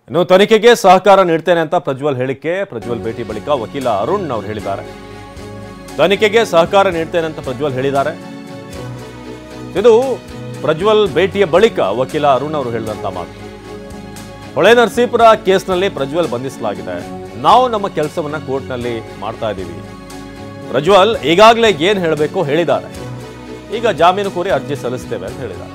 ಇನ್ನು ತನಿಖೆಗೆ ಸಹಕಾರ ನೀಡ್ತೇನೆ ಅಂತ ಪ್ರಜ್ವಲ್ ಹೇಳಿಕೆ. ಪ್ರಜ್ವಲ್ ಭೇಟಿ ಬಳಿಕ ವಕೀಲ ಅರುಣ್ ಅವರು ಹೇಳಿದ್ದಾರೆ. ತನಿಖೆಗೆ ಸಹಕಾರ ನೀಡ್ತೇನೆ ಅಂತ ಪ್ರಜ್ವಲ್ ಹೇಳಿದ್ದಾರೆ. ಇದು ಪ್ರಜ್ವಲ್ ಭೇಟಿಯ ಬಳಿಕ ವಕೀಲ ಅರುಣ್ ಅವರು ಹೇಳಿದಂತ ಮಾತು. ಹೊಳೆನರಸೀಪುರ ಕೇಸ್ನಲ್ಲಿ ಪ್ರಜ್ವಲ್ ಬಂಧಿಸಲಾಗಿದೆ. ನಾವು ನಮ್ಮ ಕೆಲಸವನ್ನ ಕೋರ್ಟ್ನಲ್ಲಿ ಮಾಡ್ತಾ ಇದ್ದೀವಿ. ಪ್ರಜ್ವಲ್ ಈಗಾಗಲೇ ಏನ್ ಹೇಳಬೇಕು ಹೇಳಿದ್ದಾರೆ. ಈಗ ಜಾಮೀನು ಕೋರಿ ಅರ್ಜಿ ಸಲ್ಲಿಸ್ತೇವೆ ಅಂತ ಹೇಳಿದ್ದಾರೆ.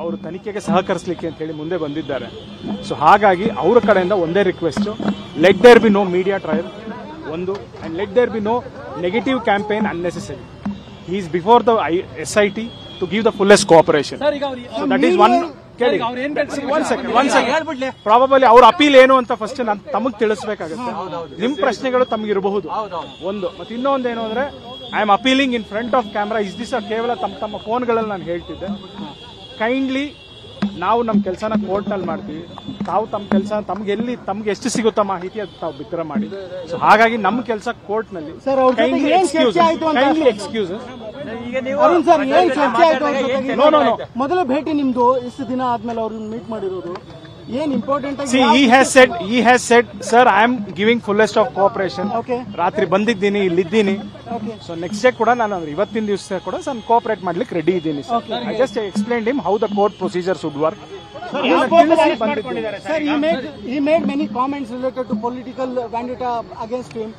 ಅವರು ತನಿಖೆಗೆ ಸಹಕರಿಸಲಿಕ್ಕೆ ಅಂತ ಹೇಳಿ ಮುಂದೆ ಬಂದಿದ್ದಾರೆ. ಸೊ ಹಾಗಾಗಿ ಅವರ ಕಡೆಯಿಂದ ಒಂದೇ request, let there be no media trial ಒಂದು, and let there be no negative campaign unnecessary. He is before the SIT to give the fullest cooperation. So that is one. Probably ಅವ್ರ appeal ಏನು ಅಂತ first ನಾನು ತಮಗೆ ತಿಳಿಸಬೇಕಾಗುತ್ತೆ. ನಿಮ್ ಪ್ರಶ್ನೆಗಳು ತಮಗಿರಬಹುದು ಒಂದು, ಮತ್ತೆ ಇನ್ನೊಂದು ಏನು ಅಂದ್ರೆ I am appealing in front of camera. Is this ಕೇವಲ ತಮ್ಮ ಫೋನ್ಗಳಲ್ಲಿ ನಾನು ಹೇಳ್ತಿದ್ದೆ. ಕೈಂಡ್ಲಿ ನಾವು ನಮ್ಮ ಕೆಲಸನ ಕೋರ್ಟ್ನಲ್ಲಿ ಮಾಡ್ತೀವಿ. ತಾವು ತಮ್ಮ ಕೆಲಸ ತಮ್ಗೆ ಎಷ್ಟು ಸಿಗುತ್ತಾ ಮಾಹಿತಿ ಅದು ತಾವು ಬಿತ್ತರ ಮಾಡಿ. ಸೊ ಹಾಗಾಗಿ ನಮ್ಮ ಕೆಲಸ ಕೋರ್ಟ್ನಲ್ಲಿ. ಮೊದಲ ಭೇಟಿ ನಿಮ್ದು ಇಷ್ಟು ದಿನ ಆದ್ಮೇಲೆ ಅವ್ರನ್ನ ಮೀಟ್ ಮಾಡಿರೋದು ಏನ್ ಇಂಪಾರ್ಟೆಂಟ್ ಆಗಿ? he has said sir I am giving fullest of cooperation. ರಾತ್ರಿ ಬಂದಿದ್ದೀನಿ, ಇಲ್ಲಿದ್ದೀನಿ. ಸೊ ನೆಕ್ಸ್ಟ್ ಡೇ ಕೂಡ ನಾನು ಇವತ್ತಿನ ದಿವಸ ಕೂಡ ನಾನು ಕೋಆಪರೇಟ್ ಮಾಡ್ಲಿಕ್ಕೆ ರೆಡಿ ಇದ್ದೀನಿ. I just explained him how the court procedure should work. Sir, he made many comments related to political vendetta against him.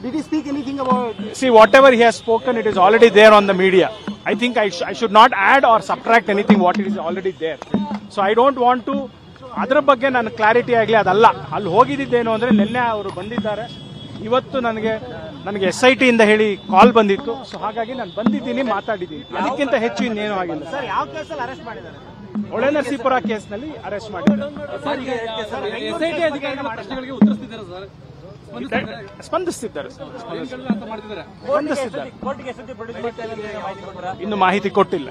Did he speak anything about? See, whatever he has spoken, it is already there on the media. I think I should not add or subtract anything what it is already there. So I don't want to ಅದರ ಬಗ್ಗೆ ನಾನು clarity ಆಗಲಿ. ಅದಲ್ಲ, ಅಲ್ಲಿ ಹೋಗಿದ್ದೇನು ಅಂದ್ರೆ ನಿನ್ನೆ ಅವರು ಬಂದಿದ್ದಾರೆ. ಇವತ್ತು ನನಗೆ SIT ಇಂದ ಹೇಳಿ ಕಾಲ್ ಬಂದಿತ್ತು. ಸೊ ಹಾಗಾಗಿ ನಾನು ಬಂದಿದ್ದೀನಿ, ಮಾತಾಡಿದ್ದೀನಿ. ಅದಕ್ಕಿಂತ ಹೆಚ್ಚು ಇನ್ನೇನು ಆಗಿಲ್ಲ. ಸರ್, ಯಾವ ಕೇಸಲ್ಲಿ ಅರೆಸ್ಟ್ ಮಾಡಿದ್ದಾರೆ? ಹೊಳೆನರಸೀಪುರ ಕೇಸ್ನಲ್ಲಿ ಅರೆಸ್ಟ್ ಮಾಡಿದ್ದಾರೆ. ಸ್ಪಂದಿಸ್ತಿದ್ದಾರೆ. ಇನ್ನು ಮಾಹಿತಿ ಕೊಟ್ಟಿಲ್ಲ.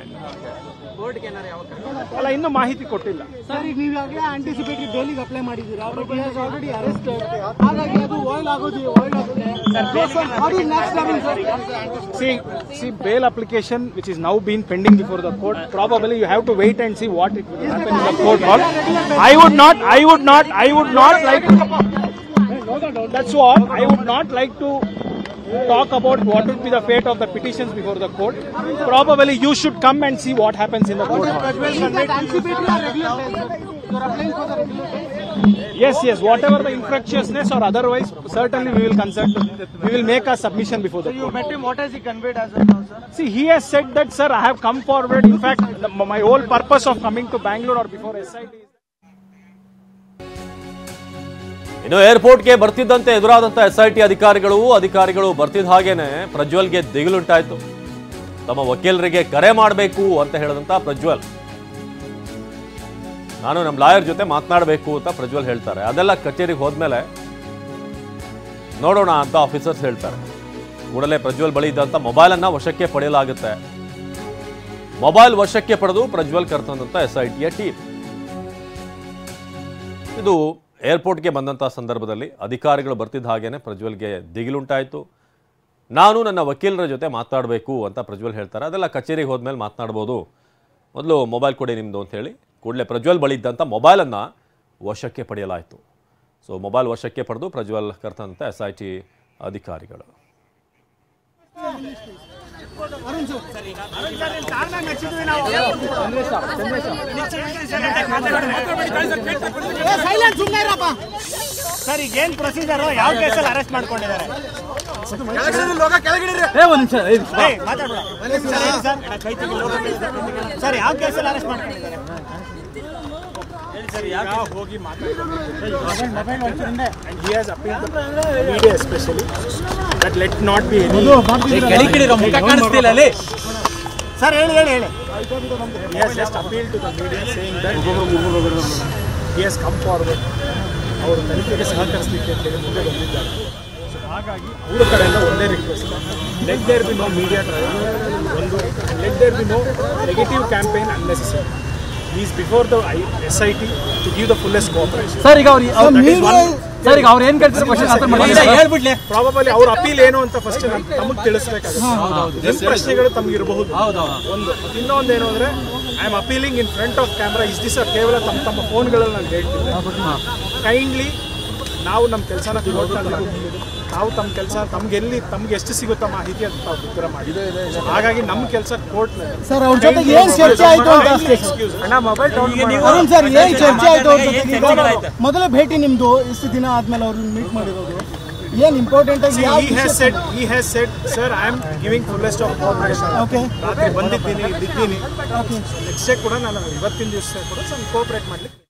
ಅಲ್ಲ, ಇನ್ನು ಮಾಹಿತಿ ಕೊಟ್ಟಿಲ್ಲ. ಸರ್, ಈಗ ನೀವು ಈಗಾಗಲೇ ಆಂಟಿಸಿಪೇಟರಿ ಬೇಲಿಗೆ ಅಪ್ಲೈ ಮಾಡಿದ್ದೀರಾ. Already arrested. ಹಾಗಾಗಿ ಅದು ವಾಯ್ಲ್ ಆಗುತ್ತೆ. See, bail application which is now been pending before the court. Probably you have to wait and see what it will happen in the court hall. I would not like. That's what I would not like to talk about what would be the fate of the petitions before the court. Probably you should come and see what happens in the court hall. Yes. Whatever the infractiousness or otherwise, certainly we will consult. We will make a submission before the court. You met him. What has he conveyed as of now, sir? See, he has said that, sir, I have come forward. In fact, my whole purpose of coming to Bangalore or before SIT. ಇನ್ನು ಏರ್ಪೋರ್ಟ್ಗೆ ಬರ್ತಿದ್ದಂತೆ ಎದುರಾದಂತ SIT ಅಧಿಕಾರಿಗಳು ಬರ್ತಿದ್ದ ಹಾಗೇನೆ ಪ್ರಜ್ವಲ್ಗೆ ದಿಗಿಲುಂಟಾಯ್ತು. ತಮ್ಮ ವಕೀಲರಿಗೆ ಕರೆ ಮಾಡಬೇಕು ಅಂತ ಹೇಳಿದಂತ ಪ್ರಜ್ವಲ್, ನಾನು ನಮ್ಮ ಲಾಯರ್ ಜೊತೆ ಮಾತನಾಡಬೇಕು ಅಂತ ಪ್ರಜ್ವಲ್ ಹೇಳ್ತಾರೆ. ಅದೆಲ್ಲ ಕಚೇರಿಗೆ ಹೋದ್ಮೇಲೆ ನೋಡೋಣ ಅಂತ ಆಫೀಸರ್ಸ್ ಹೇಳ್ತಾರೆ. ಕೂಡಲೇ ಪ್ರಜ್ವಲ್ ಬಳಿ ಇದ್ದಂತ ಮೊಬೈಲ್ ಅನ್ನ ವಶಕ್ಕೆ ಪಡೆಯಲಾಗುತ್ತೆ. ಮೊಬೈಲ್ ವಶಕ್ಕೆ ಪಡೆದು ಪ್ರಜ್ವಲ್ ಕರೆತಂದಂತ SITಯ ಟೀಮ್. ಇದು ಏರ್ಪೋರ್ಟ್ಗೆ ಬಂದಂಥ ಸಂದರ್ಭದಲ್ಲಿ ಅಧಿಕಾರಿಗಳು ಬರ್ತಿದ್ದ ಹಾಗೇನೆ ಪ್ರಜ್ವಲ್ಗೆ ದಿಗಿಲುಂಟಾಯಿತು. ನಾನು ನನ್ನ ವಕೀಲರ ಜೊತೆ ಮಾತನಾಡಬೇಕು ಅಂತ ಪ್ರಜ್ವಲ್ ಹೇಳ್ತಾರೆ. ಅದೆಲ್ಲ ಕಚೇರಿಗೆ ಹೋದ್ಮೇಲೆ ಮಾತನಾಡ್ಬೋದು, ಮೊದಲು ಮೊಬೈಲ್ ಕೊಡಿ ನಿಮ್ಮದು ಅಂತ ಹೇಳಿ ಕೂಡಲೇ ಪ್ರಜ್ವಲ್ ಬಳಿ ಇದ್ದಂಥ ಮೊಬೈಲನ್ನು ವಶಕ್ಕೆ ಪಡೆಯಲಾಯಿತು. ಸೊ ಮೊಬೈಲ್ ವಶಕ್ಕೆ ಪಡೆದು ಪ್ರಜ್ವಲ್ ಕರೆತಂದಂಥ SIT ಅಧಿಕಾರಿಗಳು. ಸರ್, ಈಗ ಏನ್ ಪ್ರೊಸೀಜರ್? ಯಾವ ಕೇಸಲ್ಲಿ ಅರೆಸ್ಟ್ ಮಾಡ್ಕೊಂಡಿದ್ದಾರೆ? ಸರ್, ಯಾವ ಕೇಸಲ್ಲಿ ಅರೆಸ್ಟ್ ಮಾಡ್ಕೊಂಡಿದ್ದಾರೆ? ಹೋಗಿ he has appealed the media especially that let not be any. Sir, ಹೇಳಿ. He has just appealed to the media saying that he has come forward. ಅವರು ತನಿಖೆಗೆ ಸಹಕರಿಸಲಿಕ್ಕೆ ಅಂತ ಹೇಳಿ ಮುಂದೆ ಬಂದಿದ್ದಾರೆ. ಸೊ ಹಾಗಾಗಿ ಅವರ ಕಡೆಯಿಂದ ಒಂದೇ request, let there be no media trial ಒಂದು, let there be no negative campaign unnecessary. He is before the SIT to give the fullest cooperation. Sir, ಈಗ ಸರ್ ಈಗ ಅವ್ರು ಏನ್ ಕೇಳ್ತಾರೆ ಕ್ವಶನ್ ಪ್ರಾಬಬಲಿ ಅವ್ರ ಅಪೀಲ್ ಏನು ಅಂತ ಫಸ್ಟ್ ತಮಗೆ ತಿಳಿಸ್ಬೇಕಾಗುತ್ತೆ. ನಿಮ್ ಪ್ರಶ್ನೆಗಳು ತಮ್ಗೆ ಇರಬಹುದು ಒಂದು. ಇನ್ನೊಂದು ಏನು ಅಂದ್ರೆ I am appealing in front of camera is this ಕೇವಲ ತಮ್ಮ ಫೋನ್ಗಳಲ್ಲಿ ನಾನು ಹೇಳ್ತಿದ್ದೆ. ಕೈಂಡ್ಲಿ ನಾವು ನಮ್ಮ ಕೆಲಸನ ನಾವು ತಮ್ಮ ಕೆಲಸ ತಮ್ಗೆ ಎಷ್ಟು ಸಿಗುತ್ತೋ ಮಾಹಿತಿ ಅಂತ ತಾವು ಉತ್ತರ ಮಾಡಿ. ಹಾಗಾಗಿ ನಮ್ಮ ಕೆಲಸ ಕೋರ್ಟ್ ಸರ್ ಅವ್ರ ಜೊತೆ ಏನ್ ಚರ್ಚೆ ಆಯ್ತು ಅಂತ ಅರುಣ್ ಸರ್ ಏನ್ ಚರ್ಚೆ ಆಯ್ತು ಅವ್ರ ಜೊತೆ? ಮೊದಲ ಭೇಟಿ ನಿಮ್ದು ಇಷ್ಟು ದಿನ ಆದ್ಮೇಲೆ ಅವ್ರನ್ನ ಮೀಟ್ ಮಾಡಿರೋದು ಏನ್ ಇಂಪಾರ್ಟೆಂಟ್ ಆಗಿ he has said sir I am giving fullest of cooperation. Okay. ರಾತ್ರಿ ಬಂದಿದ್ದೀನಿ ಇದ್ದೀನಿ. ನೆಕ್ಸ್ಟ್ ಕೂಡ ನಾನು ಇವತ್ತಿನ ದಿವಸ ಕೂಡ ಸ್ವಲ್ಪ ಕೋಆಪರೇಟ್ ಮಾಡ್ಲಿಕ್ಕೆ